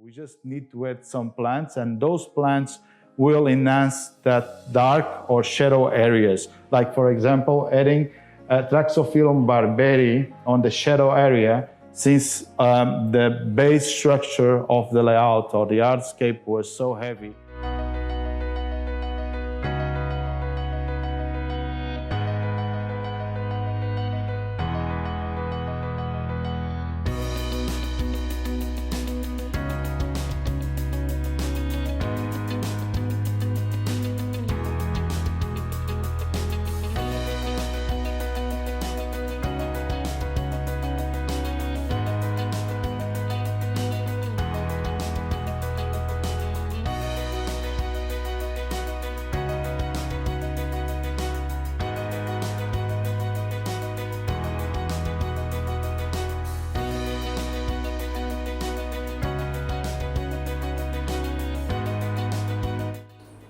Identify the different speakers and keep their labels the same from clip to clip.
Speaker 1: we just need to add some plants, and those plants will enhance that dark or shadow areas. Like for example, adding Traxophyllum barteri on the shadow area, since the base structure of the layout or the hardscape was so heavy.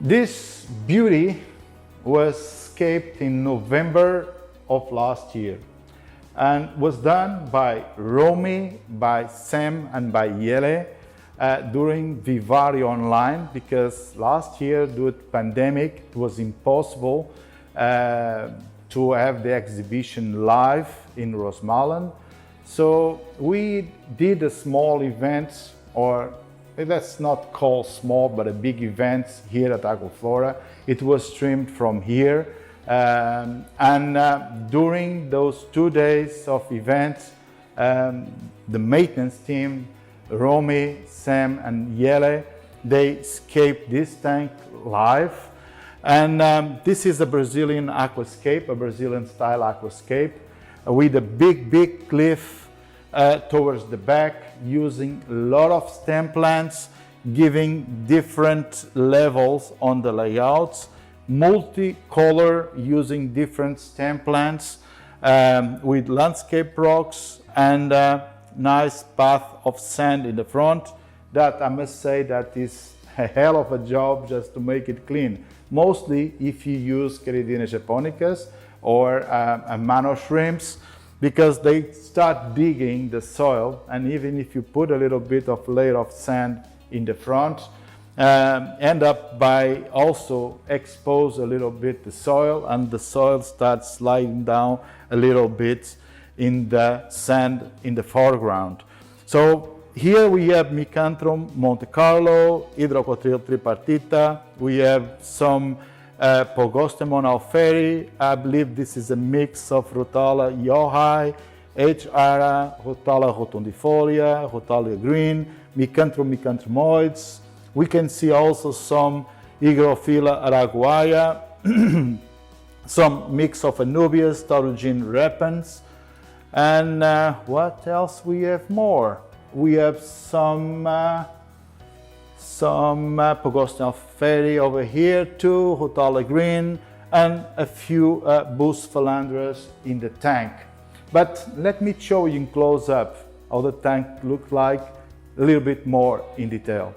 Speaker 1: This beauty was scaped in November of last year and was done by Romy, by Sam and by Jelle during Vivarium Online, because last year due to pandemic it was impossible to have the exhibition live in Rosmalen. So we did a small event, or let's not call small, but a big event here at Aquaflora. It was streamed from here. During those 2 days of events, the maintenance team, Romy, Sam and Jelle, they scaped this tank live. And this is a Brazilian aquascape, a Brazilian style aquascape, with a big cliff towards the back, using a lot of stem plants, giving different levels on the layouts, multicolor, using different stem plants, with landscape rocks and nice path of sand in the front. That I must say that is a hell of a job just to make it clean. Mostly if you use Caridina japonicas or mano shrimps, because they start digging the soil, and even if you put a little bit of layer of sand in the front, end up by also expose a little bit the soil, and the soil starts sliding down a little bit in the sand in the foreground. So here we have Micranthemum Monte Carlo, Hydrocotyl tripartita, we have some Pogostemon alferi. I believe this is a mix of Rotala Yao Yai, H. ara, Rotala rotundifolia, Rotalia green, micranthemoides. We can see also some Hygrophila araguaia, some mix of Anubias, Taurogene repens, and what else we have more? We have some Pogostemon alferi over here too, Rotala green, and a few Bus philandras in the tank. But let me show you in close up how the tank looks like a little bit more in detail.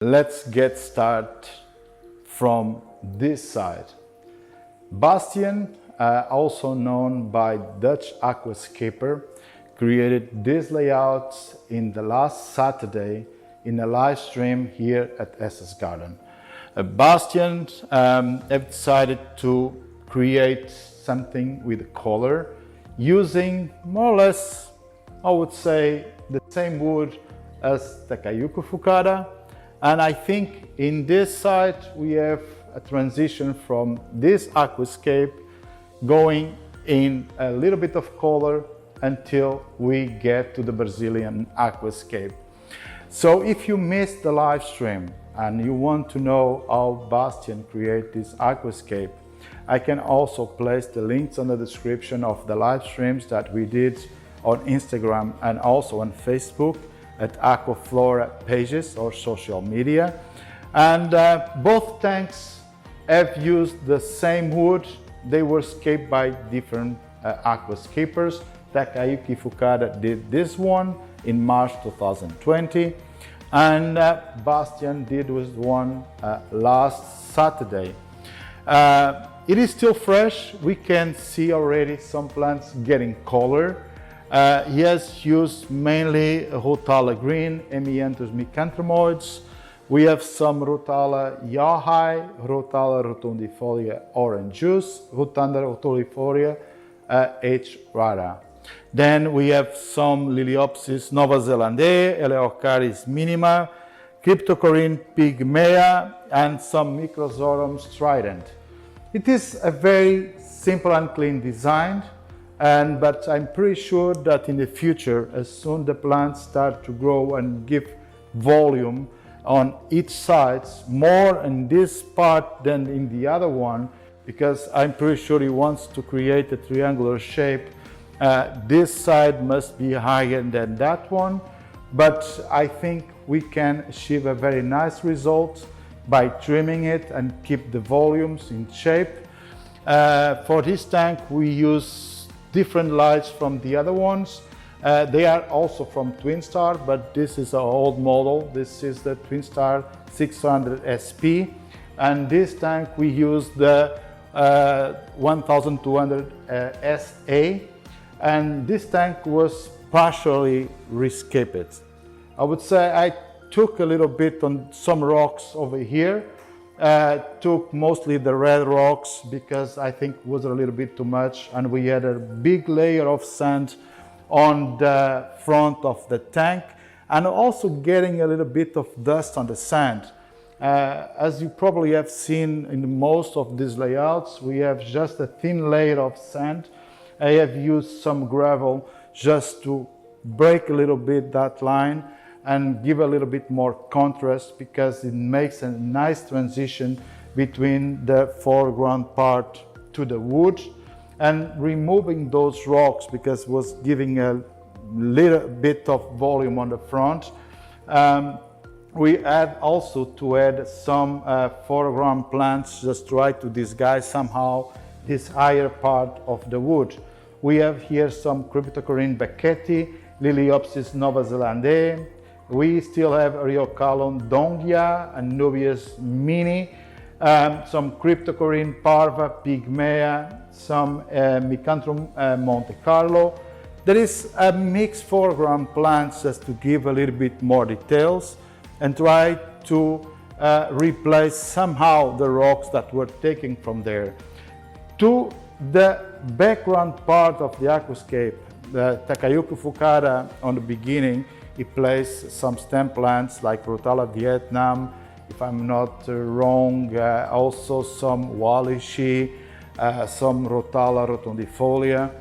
Speaker 1: Let's get started from this side. Bastiaan, also known by Dutch aquascaper, created this layout in the last Saturday in a live stream here at Esther's Garden. Bastiaan have decided to create something with color using more or less, I would say, the same wood as Takayuki Fukada. And I think in this side we have a transition from this aquascape going in a little bit of color until we get to the Brazilian aquascape. So if you missed the live stream and you want to know how Bastiaan created this aquascape, I can also place the links on the description of the live streams that we did on Instagram and also on Facebook at Aquaflora pages or social media. And both tanks have used the same wood. They were scaped by different aquascapers. Takayuki Fukada did this one in March 2020, and Bastiaan did this one last Saturday. It is still fresh. We can see already some plants getting color. He has used mainly Rotala green, Emianthus micranthemoides. We have some Rotala Yao Yai, Rotala rotundifolia orange juice, Rotala rotundifolia H. rara. Then we have some Liliopsis Nova Zelandae, Eleocaris minima, Cryptocoryne pygmaea, and some Microzorum strident. It is a very simple and clean design, but I'm pretty sure that in the future, as soon the plants start to grow and give volume on each side, more in this part than in the other one, because I'm pretty sure he wants to create a triangular shape. This side must be higher than that one, but I think we can achieve a very nice result by trimming it and keep the volumes in shape. For this tank we use different lights from the other ones. They are also from Twinstar, but this is an old model. This is the Twinstar 600 SP, and this tank we use the 1200 SA, and this tank was partially rescaped. I would say I took a little bit on some rocks over here, took mostly the red rocks because I think it was a little bit too much, and we had a big layer of sand on the front of the tank, and also getting a little bit of dust on the sand. As you probably have seen in most of these layouts, we have just a thin layer of sand. I have used some gravel just to break a little bit that line and give a little bit more contrast, because it makes a nice transition between the foreground part to the wood, and removing those rocks because it was giving a little bit of volume on the front. We had also to add some foreground plants, just try to disguise somehow this higher part of the wood. We have here some Cryptocoryne becketti, Liliopsis Nova Zelandae. We still have Riocalon dongia, Anubias mini, some Cryptocoryne parva, pygmaea, some Micranthemum Monte Carlo. There is a mixed foreground plants just to give a little bit more details and try to replace somehow the rocks that were taken from there. To the background part of the aquascape, the Takayuki Fukada on the beginning, he placed some stem plants like Rotala Vietnam, if I'm not wrong, also some Wallishi, some Rotala rotundifolia,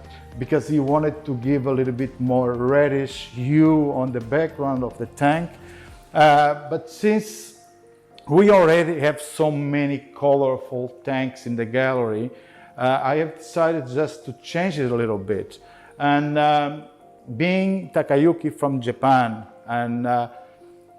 Speaker 1: because he wanted to give a little bit more reddish hue on the background of the tank. But since we already have so many colorful tanks in the gallery, I have decided just to change it a little bit. And being Takayuki from Japan, and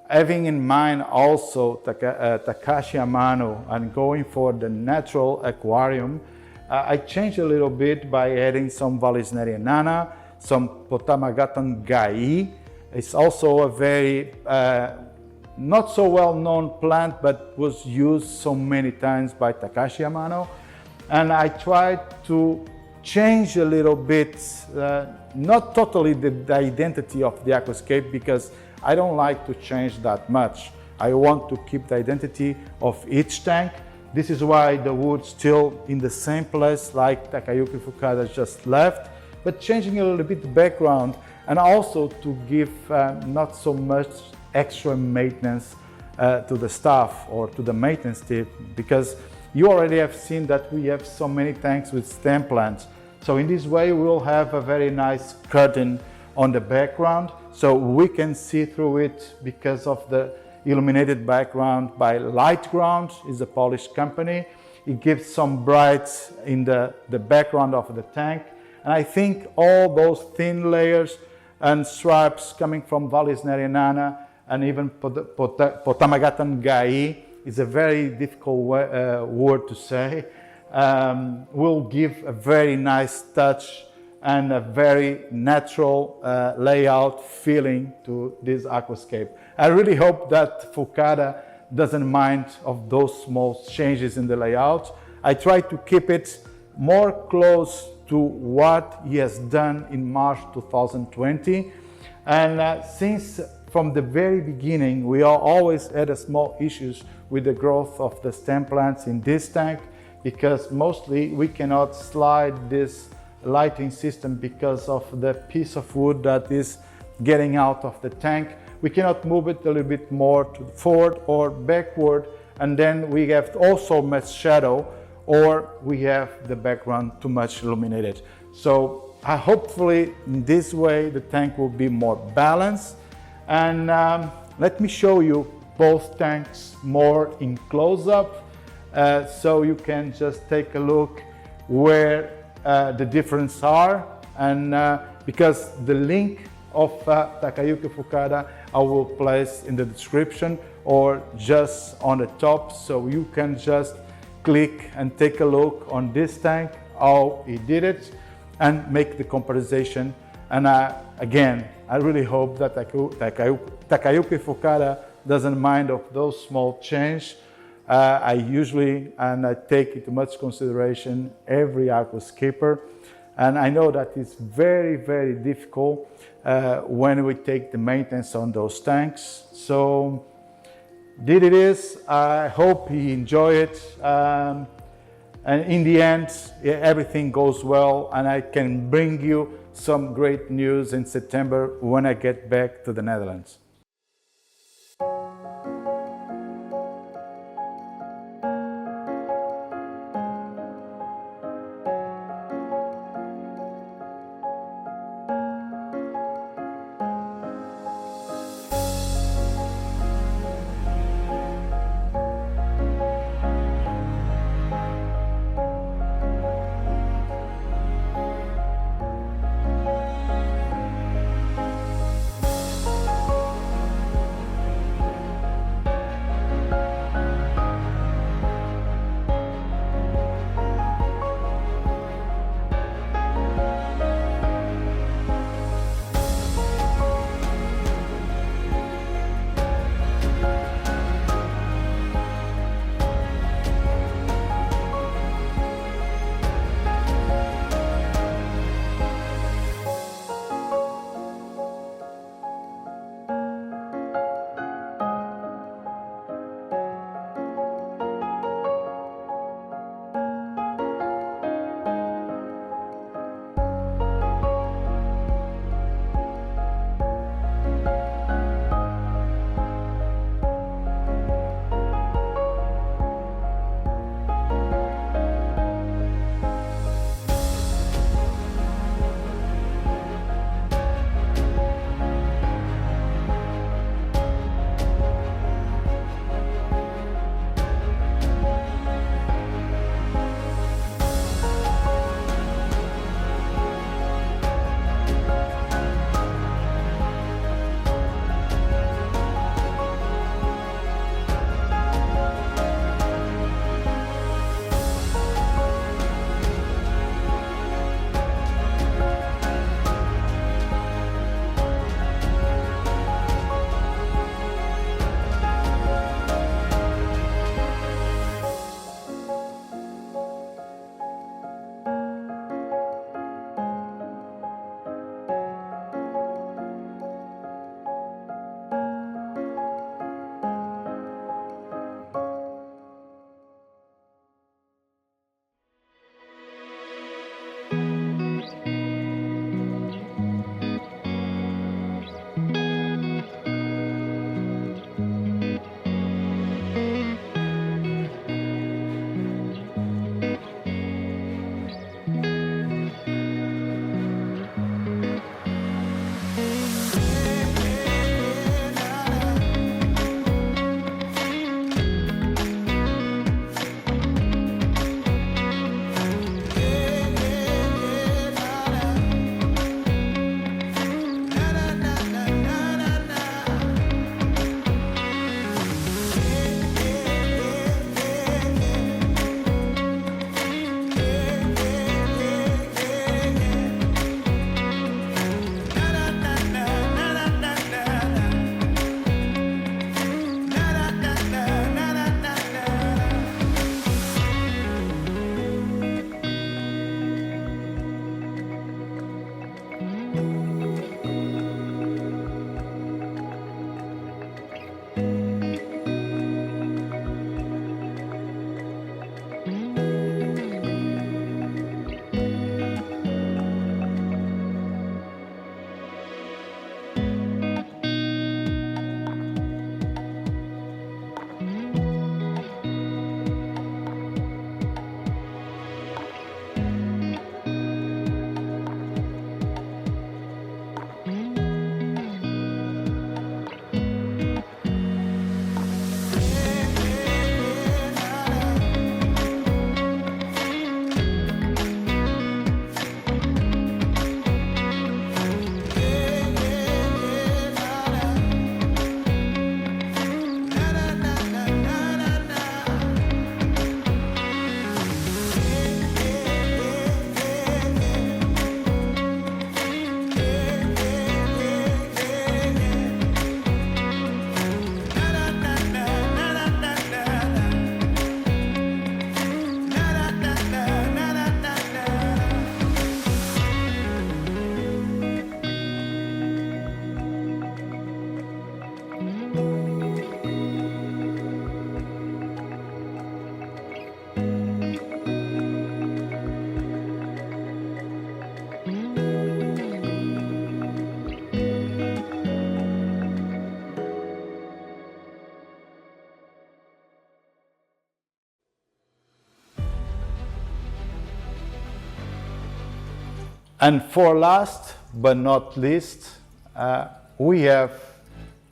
Speaker 1: having in mind also Takashi Amano and going for the natural aquarium, I changed a little bit by adding some Vallisneria nana, some Potamagaton gai. It's also a very not so well known plant, but was used so many times by Takashi Amano. And I tried to change a little bit, not totally the identity of the aquascape, because I don't like to change that much. I want to keep the identity of each tank. This is why the wood's still in the same place like Takayuki Fukada just left, but changing a little bit the background, and also to give not so much extra maintenance to the staff or to the maintenance team, because you already have seen that we have so many tanks with stem plants. So in this way we'll have a very nice curtain on the background, so we can see through it because of the illuminated background by Light Ground. Is a Polish company. It gives some bright in the background of the tank, and I think all those thin layers and stripes coming from Vallis Nerianana and even Potamagatan Gai, is a very difficult word to say, will give a very nice touch and a very natural layout feeling to this aquascape. I really hope that Fukada doesn't mind of those small changes in the layout. I try to keep it more close to what he has done in March 2020. And since from the very beginning, we always had a small issues with the growth of the stem plants in this tank, because mostly we cannot slide this lighting system because of the piece of wood that is getting out of the tank. We cannot move it a little bit more to forward or backward, and then we have also much shadow, or we have the background too much illuminated. So hopefully in this way the tank will be more balanced. And let me show you both tanks more in close-up, so you can just take a look where the differences are, and because the link of Takayuki Fukada I will place in the description or just on the top, so you can just click and take a look on this tank, how he did it, and make the comparison. And again, I really hope that Takayuki Fukada doesn't mind of those small change. I usually, and I take into much consideration every aquascaper, and I know that it's very, very difficult when we take the maintenance on those tanks. So did it is, I hope you enjoy it, and in the end everything goes well, and I can bring you some great news in September when I get back to the Netherlands. And for last but not least, we have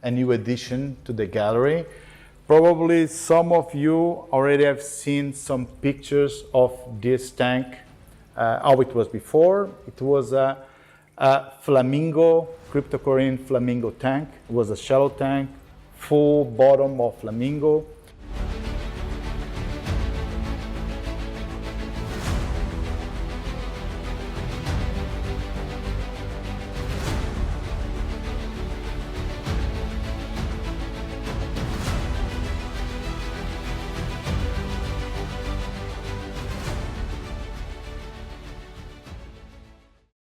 Speaker 1: a new addition to the gallery. Probably some of you already have seen some pictures of this tank, how it was before. It was a flamingo, cryptochlorine flamingo tank. It was a shallow tank, full bottom of flamingo.